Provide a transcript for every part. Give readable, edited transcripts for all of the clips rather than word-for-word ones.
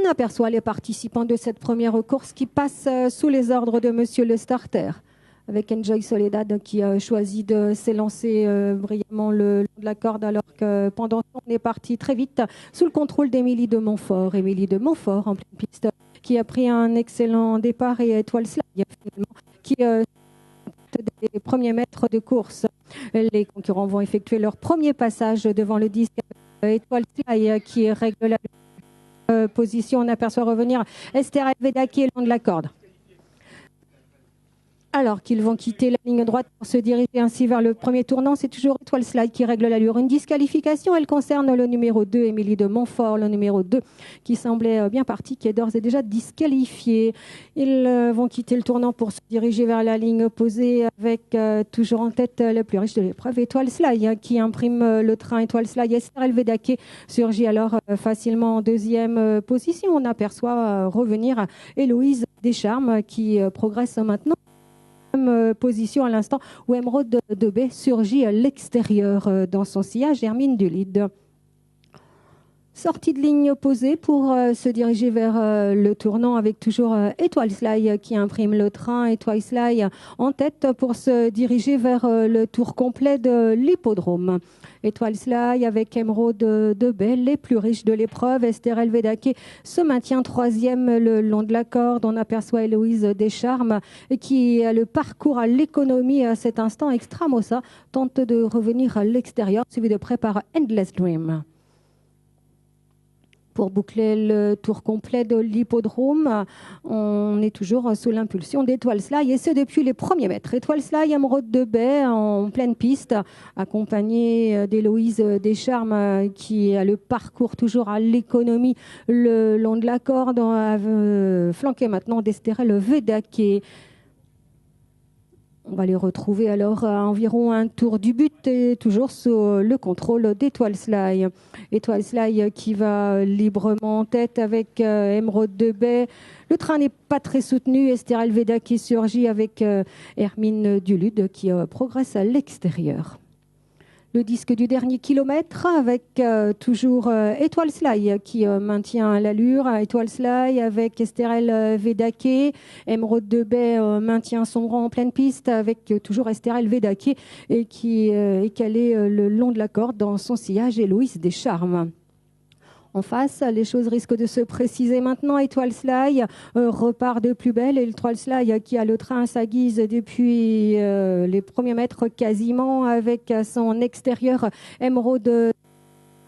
on aperçoit les participants de cette première course qui passent sous les ordres de Monsieur le Starter, avec Enjoy Soledad qui a choisi de s'élancer brillamment le long de la corde, alors que pendant ce temps, on est parti très vite sous le contrôle d'Émilie de Montfort. Émilie de Montfort en pleine piste qui a pris un excellent départ, et Étoile Slide finalement qui des premiers mètres de course. Les concurrents vont effectuer leur premier passage devant le disque. Étoile Slide qui règle la position. On aperçoit revenir Esther Elveda qui est le long de la corde, alors qu'ils vont quitter la ligne droite pour se diriger ainsi vers le premier tournant. C'est toujours Étoile Slide qui règle l'allure. Une disqualification, elle concerne le numéro 2, Émilie de Montfort, le numéro 2 qui semblait bien parti, qui est d'ores et déjà disqualifié. Ils vont quitter le tournant pour se diriger vers la ligne opposée avec toujours en tête le plus riche de l'épreuve, Étoile Slide, qui imprime le train. Étoile Slide, Esther Elvedake surgit alors facilement en deuxième position. On aperçoit revenir Héloïse Descharmes qui progresse maintenant. Position à l'instant où Émeraude de Baie surgit à l'extérieur dans son sillage. Hermine du lead. Sortie de ligne opposée pour se diriger vers le tournant avec toujours Étoile Slide qui imprime le train. Étoile Slide en tête pour se diriger vers le tour complet de l'hippodrome. Étoile Slide avec Émeraude de Baie, les plus riches de l'épreuve. Esther Elvedake se maintient troisième le long de la corde. On aperçoit Héloïse Descharmes qui a le parcours à l'économie à cet instant. Extramosa tente de revenir à l'extérieur, suivi de près par Endless Dream. Pour boucler le tour complet de l'hippodrome, on est toujours sous l'impulsion d'Étoile Slide, et ce depuis les premiers mètres. Étoile Slide, Émeraude de Baie en pleine piste, accompagnée d'Héloïse Descharmes qui a le parcours toujours à l'économie le long de la corde, flanquée maintenant d'Esther Elvedake. On va les retrouver alors à environ un tour du but et toujours sous le contrôle d'Étoile Slide. Étoile Slide qui va librement en tête avec Émeraude de Baie. Le train n'est pas très soutenu. Esther Elvedake qui surgit avec Hermine Dulude qui progresse à l'extérieur. Le disque du dernier kilomètre avec toujours Étoile Slide qui maintient l'allure. Étoile Slide avec Esther Elvedake. Émeraude de Baie maintient son rang en pleine piste avec toujours Esther Elvedake et qui est calée le long de la corde dans son sillage Héloïse Descharmes. En face, les choses risquent de se préciser maintenant. Étoile Slide repart de plus belle, et Étoile Slide qui a le train à sa guise depuis les premiers mètres quasiment, avec à son extérieur Émeraude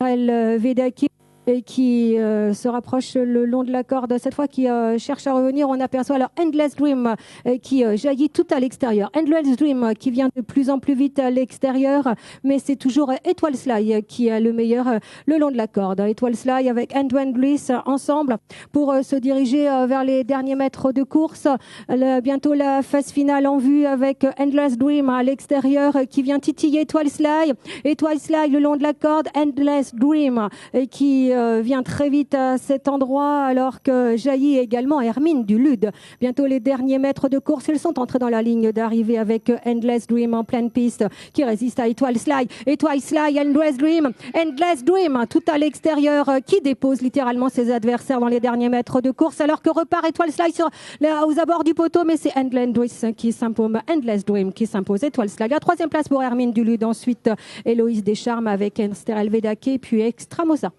Elvedake et qui se rapproche le long de la corde, cette fois qui cherche à revenir. On aperçoit alors Endless Dream qui jaillit tout à l'extérieur. Endless Dream qui vient de plus en plus vite à l'extérieur, mais c'est toujours Étoile Slide qui a le meilleur le long de la corde. Étoile Slide avec Endless Bliss ensemble pour se diriger vers les derniers mètres de course. Bientôt la phase finale en vue avec Endless Dream à l'extérieur qui vient titiller Étoile Slide. Étoile Slide le long de la corde, Endless Dream qui vient très vite à cet endroit, alors que jaillit également Hermine Dulude. Bientôt les derniers mètres de course, ils sont entrés dans la ligne d'arrivée avec Endless Dream en pleine piste qui résiste à Étoile Slide. Étoile Slide, Endless Dream tout à l'extérieur qui dépose littéralement ses adversaires dans les derniers mètres de course, alors que repart Étoile Slide aux abords du poteau, mais c'est Endless Dream qui s'impose. Étoile Slide à troisième place pour Hermine Dulude, ensuite Héloïse Descharmes avec Esther Elvedake puis Extramosa.